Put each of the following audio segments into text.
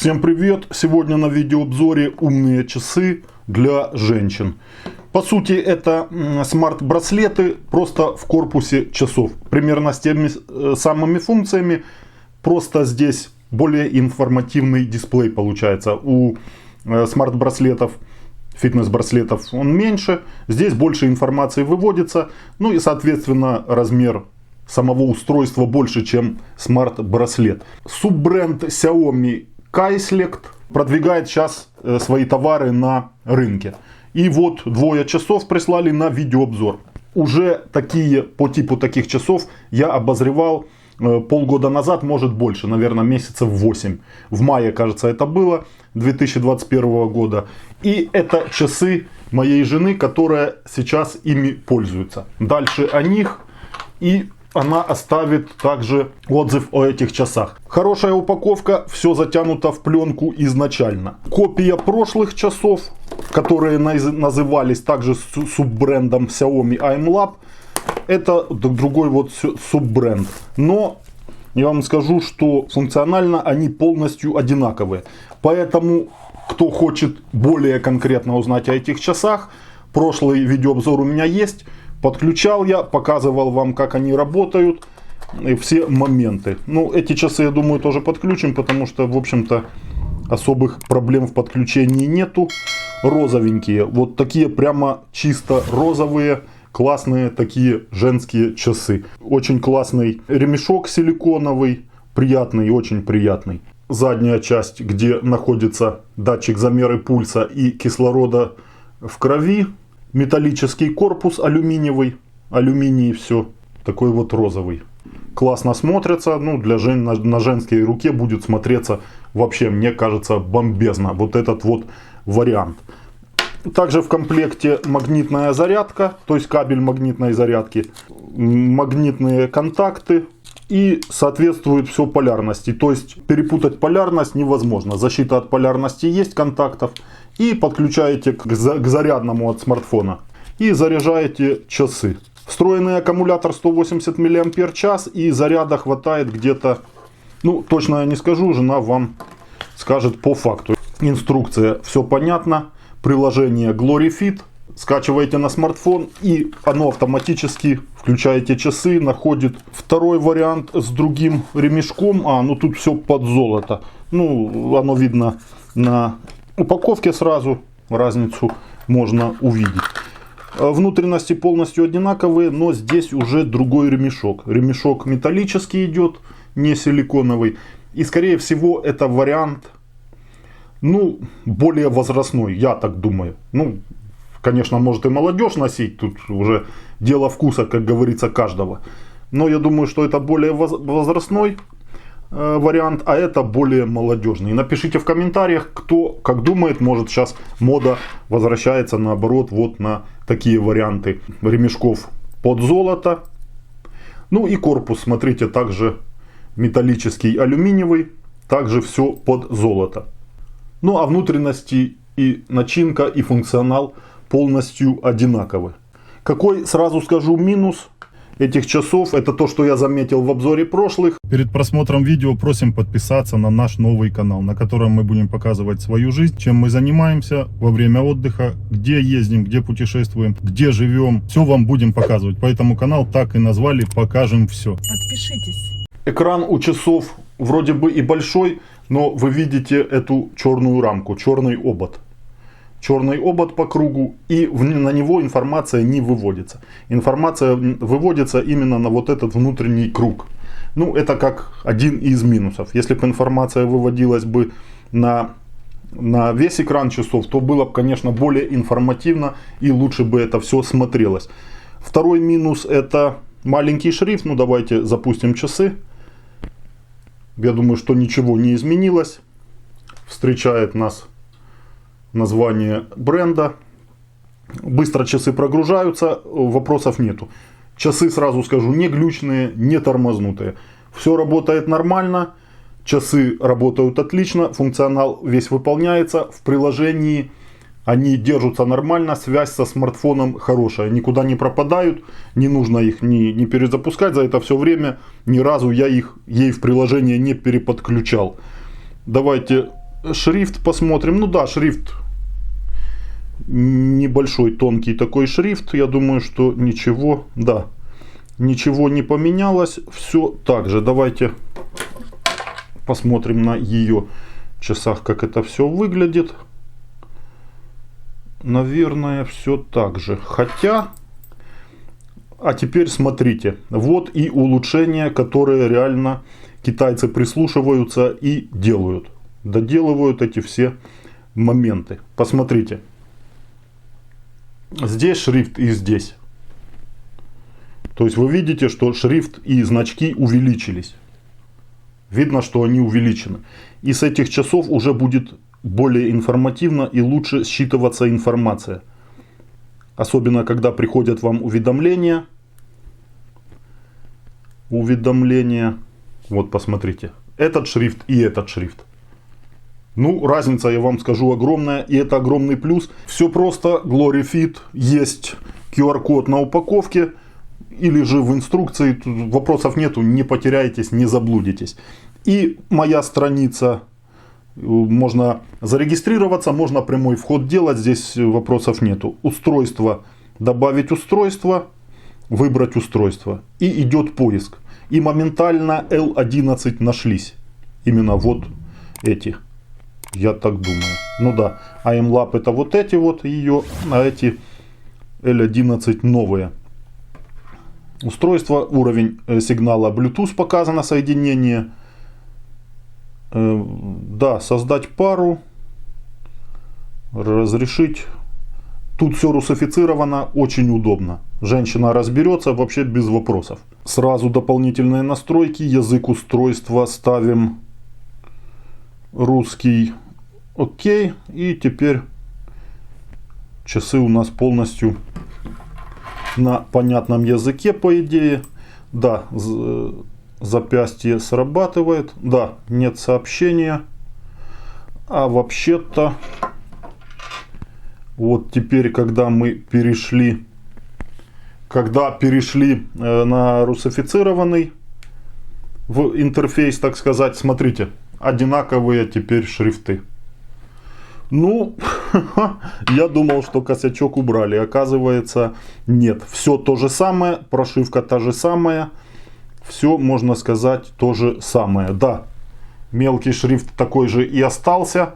Всем привет! Сегодня на видеообзоре умные часы для женщин. По сути это смарт-браслеты просто в корпусе часов. Примерно с теми самыми функциями, просто здесь более информативный дисплей получается. У смарт-браслетов, фитнес-браслетов он меньше, здесь больше информации выводится. Ну и соответственно размер самого устройства больше, чем смарт-браслет. Суббренд Xiaomi Kaiselect продвигает сейчас свои товары на рынке. И вот двое часов прислали на видеообзор. Уже такие, по типу таких часов я обозревал полгода назад, может больше, наверное, месяцев 8. В мае, кажется, это было, 2021 года. И это часы моей жены, которая сейчас ими пользуется. Дальше о них и она оставит также отзыв о этих часах. Хорошая упаковка, все затянуто в пленку изначально. Копия прошлых часов, которые назывались также суббрендом Xiaomi AIMLab. Это другой вот суббренд. Но я вам скажу, что функционально они полностью одинаковые. Поэтому, кто хочет более конкретно узнать о этих часах, прошлый видеообзор у меня есть. Подключал я, показывал вам, как они работают, и все моменты. Ну, эти часы, я думаю, тоже подключим, потому что, в общем-то, особых проблем в подключении нету. Розовенькие, вот такие прямо чисто розовые, классные такие женские часы. Очень классный ремешок силиконовый, приятный, очень приятный. Задняя часть, где находится датчик замера пульса и кислорода в крови. Металлический корпус алюминиевый, алюминий все, такой вот розовый. Классно смотрится, ну для на женской руке будет смотреться вообще, мне кажется, бомбезно. Вот этот вот вариант. Также в комплекте магнитная зарядка, то есть кабель магнитной зарядки, магнитные контакты и соответствует все полярности. То есть перепутать полярность невозможно. Защита от полярности есть контактов. И подключаете к зарядному от смартфона. И заряжаете часы. Встроенный аккумулятор 180 мАч. И заряда хватает где-то, ну точно я не скажу, жена вам скажет по факту. Инструкция, все понятно. Приложение GloryFit. Скачиваете на смартфон и оно автоматически, включаете часы, находит. Второй вариант с другим ремешком. Ну тут все под золото. Ну оно видно на упаковке сразу, разницу можно увидеть. Внутренности полностью одинаковые, но здесь уже другой ремешок. Ремешок металлический идет, не силиконовый. И скорее всего это вариант, ну, более возрастной, я так думаю. Ну, конечно, может и молодежь носить, тут уже дело вкуса, как говорится, каждого. Но я думаю, что это более возрастной вариант, а это более молодежный. Напишите в комментариях, кто как думает, может сейчас мода возвращается наоборот вот на такие варианты ремешков под золото. Ну и корпус, смотрите, также металлический, алюминиевый, также все под золото. Ну а внутренности и начинка и функционал полностью одинаковы. Какой, сразу скажу, минус этих часов, это то, что я заметил в обзоре прошлых. Перед просмотром видео просим подписаться на наш новый канал, на котором мы будем показывать свою жизнь, чем мы занимаемся во время отдыха, где ездим, где путешествуем, где живем. Все вам будем показывать. Поэтому канал так и назвали «Покажем все». Подпишитесь. Экран у часов вроде бы и большой, но вы видите эту черную рамку, черный обод. Черный обод по кругу, и на него информация не выводится. Информация выводится именно на вот этот внутренний круг. Ну, это как один из минусов. Если бы информация выводилась бы на весь экран часов, то было бы, конечно, более информативно и лучше бы это все смотрелось. Второй минус — это маленький шрифт. Ну, давайте запустим часы. Я думаю, что ничего не изменилось. Встречает нас название бренда. Быстро часы прогружаются, вопросов нету. Часы, сразу скажу, не глючные, не тормознутые. Все работает нормально, часы работают отлично, функционал весь выполняется. В приложении они держатся нормально, связь со смартфоном хорошая, никуда не пропадают, не нужно их не перезапускать. За это все время ни разу я ей в приложение не переподключал. Давайте шрифт посмотрим. Ну да, шрифт небольшой, тонкий такой шрифт. Я думаю, что ничего, да, ничего не поменялось. Все так же. Давайте посмотрим на ее часах, как это все выглядит. Наверное, все так же. Хотя, а теперь смотрите. Вот и улучшения, которые реально китайцы прислушиваются и делают. Доделывают эти все моменты. Посмотрите. Здесь шрифт и здесь. То есть вы видите, что шрифт и значки увеличились. Видно, что они увеличены. И с этих часов уже будет более информативно и лучше считываться информация. Особенно, когда приходят вам уведомления. Вот посмотрите. Этот шрифт и этот шрифт. Ну, разница, я вам скажу, огромная. И это огромный плюс. Все просто. GloryFit. Есть QR-код на упаковке. Или же в инструкции. Тут вопросов нету. Не потеряйтесь, не заблудитесь. И моя страница. Можно зарегистрироваться. Можно прямой вход делать. Здесь вопросов нету. Устройство. Добавить устройство. Выбрать устройство. И идет поиск. И моментально L11 нашлись. Именно вот эти. Я так думаю. Ну да. IMLab это вот эти вот ее. А эти L11 новые. Устройство. Уровень сигнала Bluetooth показано. Соединение. Да. Создать пару. Разрешить. Тут все русифицировано. Очень удобно. Женщина разберется вообще без вопросов. Сразу дополнительные настройки. Язык устройства ставим русский. Окей. И теперь часы у нас полностью на понятном языке, по идее. Да, запястье срабатывает. Да, нет сообщения. А вообще-то вот теперь, когда мы перешли на русифицированный в интерфейс, так сказать, смотрите, одинаковые теперь шрифты. Ну, я думал, что косячок убрали. Оказывается, нет. Все то же самое, прошивка та же самая. Все, можно сказать, то же самое. Да, мелкий шрифт такой же и остался,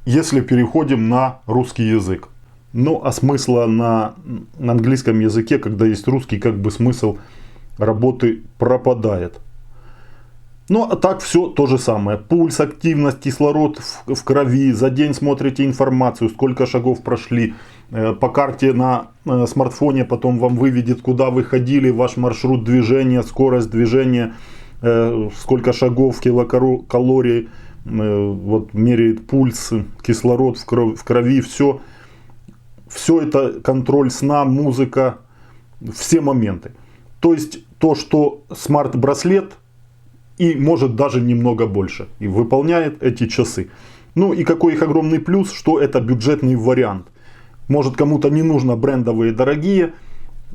если переходим на русский язык. Ну, а смысла на английском языке, когда есть русский, как бы смысл работы пропадает. Ну, а так все то же самое. Пульс, активность, кислород в крови. За день смотрите информацию, сколько шагов прошли. По карте на смартфоне потом вам выведет, куда вы ходили, ваш маршрут движения, скорость движения, сколько шагов, килокалорий. Вот меряет пульс, кислород в крови, все. Все это контроль сна, музыка, все моменты. То есть то, что смарт-браслет и может даже немного больше. И выполняет эти часы. Ну и какой их огромный плюс, что это бюджетный вариант. Может, кому-то не нужно брендовые дорогие,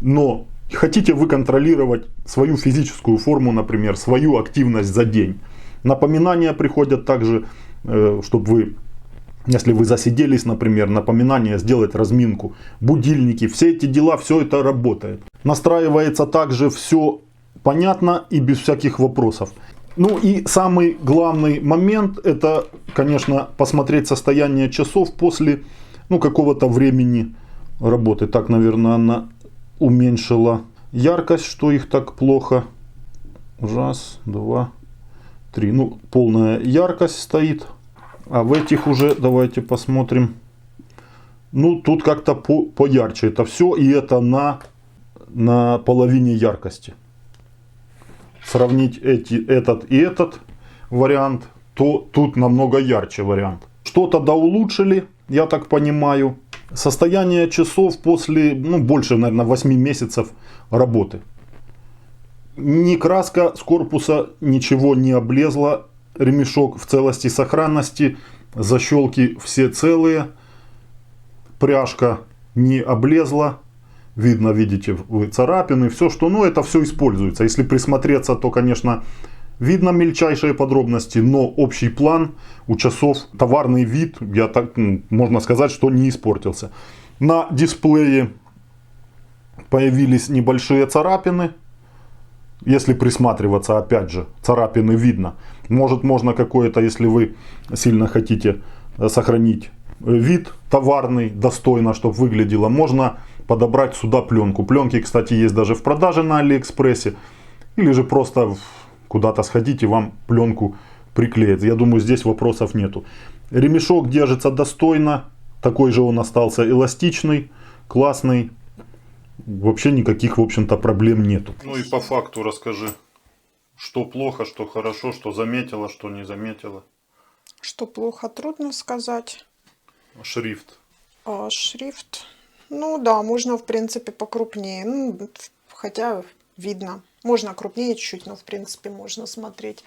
но хотите вы контролировать свою физическую форму, например, свою активность за день. Напоминания приходят также, чтобы вы, если вы засиделись, например, напоминание сделать разминку, будильники, все эти дела, все это работает. Настраивается также все понятно и без всяких вопросов. Ну и самый главный момент, это, конечно, посмотреть состояние часов после какого-то времени работы. Так, наверное, она уменьшила яркость, что их так плохо. Раз, два, три. Ну, полная яркость стоит. А в этих уже, давайте посмотрим. Ну, тут как-то поярче это все. И это на половине яркости. Сравнить этот и этот вариант, то тут намного ярче вариант. Что-то доулучшили, я так понимаю. Состояние часов после, больше, наверное, 8 месяцев работы. Ни краска с корпуса, ничего не облезло. Ремешок в целости и сохранности. Защелки все целые. Пряжка не облезла. Видно, видите, царапины, все, что, это все используется. Если присмотреться, то, конечно, Видно мельчайшие подробности, но общий план у часов, товарный вид, я так, можно сказать, что не испортился. На дисплее появились небольшие царапины. Если присматриваться, опять же, царапины видно. Может, можно какое-то, если вы сильно хотите сохранить вид товарный, достойно, чтобы выглядело, можно подобрать сюда пленку. Пленки, кстати, есть даже в продаже на Алиэкспрессе. Или же просто куда-то сходите, вам пленку приклеят. Я думаю, здесь вопросов нету. Ремешок держится достойно. Такой же он остался эластичный, классный. Вообще никаких, в общем-то, проблем нету. Ну и по факту расскажи, что плохо, что хорошо, что заметила, что не заметила. Что плохо, трудно сказать. Шрифт. Шрифт. Ну да, можно в принципе покрупнее. Ну, хотя видно. Можно крупнее чуть-чуть, но в принципе можно смотреть.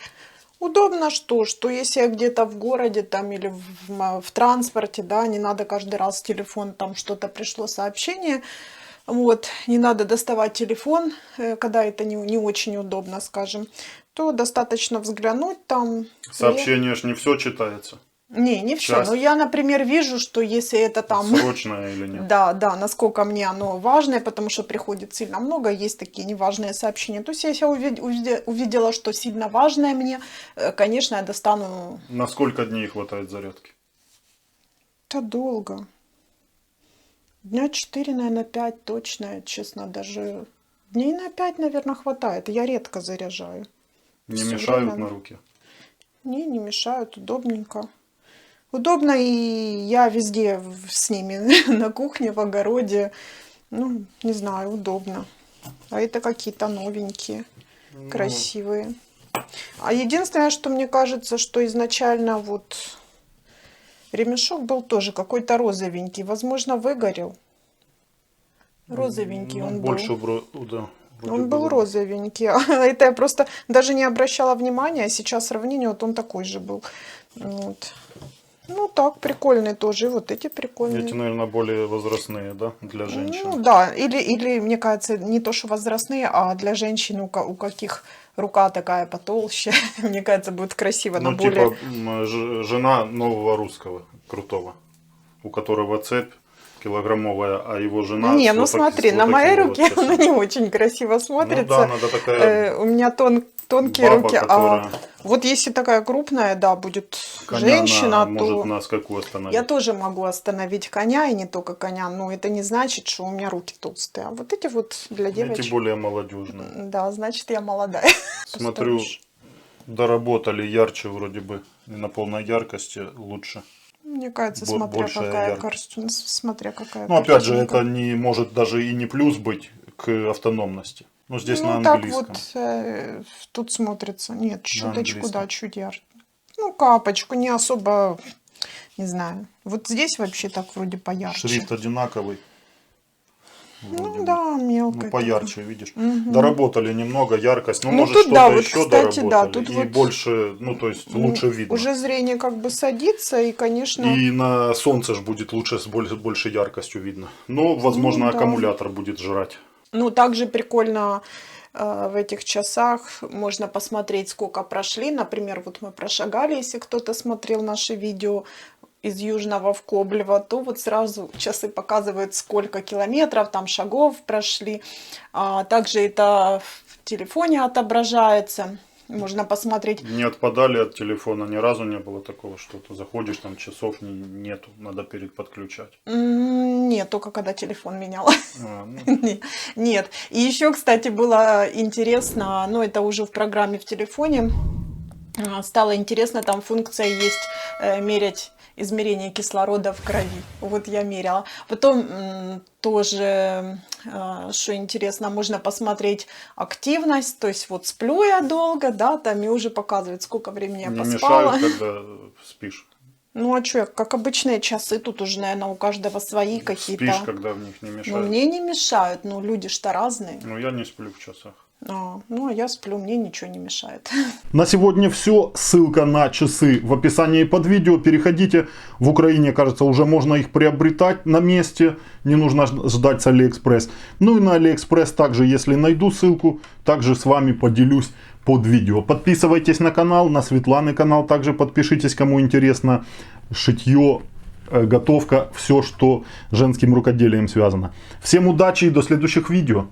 Удобно что если я где-то в городе там или в транспорте, да, не надо каждый раз телефон, там что-то пришло сообщение. Вот, не надо доставать телефон, когда это не очень удобно, скажем, то достаточно взглянуть там. Сообщение ж не все читается. Не все. Но я, например, вижу, что если это там... Срочное или нет. Да, насколько мне оно важное, потому что приходит сильно много, есть такие неважные сообщения. То есть, если я увидела, что сильно важное мне, конечно, я достану... На сколько дней хватает зарядки? Это долго. Дня 4, наверное, 5 точно, честно, даже дней на 5, наверное, хватает. Я редко заряжаю. Не мешают на руке? Не мешают, удобненько. Удобно, и я везде с ними, на кухне, в огороде. Ну, не знаю, удобно. А это какие-то новенькие, красивые. А единственное, что мне кажется, что изначально вот... Ремешок был тоже какой-то розовенький. Возможно, выгорел. Розовенький он больше был. Да, он был розовенький. Это я просто даже не обращала внимания. А сейчас сравнение, вот он такой же был. Вот. Ну так, прикольный тоже. И вот эти прикольные. Эти, наверное, более возрастные, да, для женщин? Ну да, или мне кажется, не то, что возрастные, а для женщин, у каких рука такая потолще, мне кажется, будет красиво. Ну, более... типа жена нового русского, крутого, у которого цепь килограммовая, а его жена... Не, ну смотри, на моей руке она не очень красиво смотрится. Ну да, надо такая... У меня тонкие баба, руки, которая... а вот если такая крупная, да, будет женщина, то... может на скаку остановить. Я тоже могу остановить коня, и не только коня, но это не значит, что у меня руки толстые. А вот эти вот для девочек... Эти более молодежные. Да, значит, я молодая. Смотрю, доработали ярче вроде бы, на полной яркости лучше. Мне кажется, смотря какая картинка. Ну, опять же, это не может даже и не плюс быть к автономности. Ну, здесь на английском. Так вот, тут смотрится. Нет, чуточку, да, чуть ярче. Ну, капочку, не особо, не знаю. Вот здесь вообще так вроде поярче. Шрифт одинаковый. Ну, да, мелко. Ну, поярче, видишь. Угу. Доработали немного яркость. Ну, может, тут, что-то да, вот, еще кстати, доработали. Да, тут и вот больше, ну, то есть, лучше видно. Уже зрение как бы садится, и, конечно... И на солнце же будет лучше, с большей яркостью видно. Но, возможно, ну, да. Аккумулятор будет жрать. Ну, также прикольно в этих часах можно посмотреть, сколько прошли. Например, вот мы прошагали, если кто-то смотрел наши видео из Южного в Коблево, то вот сразу часы показывают, сколько километров, там шагов прошли. Также это в телефоне отображается. Можно посмотреть. Не отпадали от телефона, ни разу не было такого, что ты заходишь, там часов нету, надо подключать. Нет, только когда телефон меняла. Нет. И еще, кстати, было интересно, но это уже в программе в телефоне, стало интересно, там функция есть мерять измерение кислорода в крови. Вот я меряла. Потом тоже, что интересно, можно посмотреть активность. То есть вот сплю я долго, да, там и уже показывает, сколько времени я поспала. Не мешают, когда спишь? Ну а что, как обычные часы, тут уже, наверное, у каждого свои какие-то. Спишь, когда в них не мешают? Ну мне не мешают, но люди ж-то разные. Ну я не сплю в часах. Ну, а я сплю, мне ничего не мешает. На сегодня все. Ссылка на часы в описании под видео. Переходите. В Украине, кажется, уже можно их приобретать на месте. Не нужно ждать с Алиэкспресс. Ну и на Алиэкспресс также, если найду ссылку, также с вами поделюсь под видео. Подписывайтесь на канал, на Светланы канал также подпишитесь, кому интересно шитье, готовка, все, что с женским рукоделием связано. Всем удачи и до следующих видео.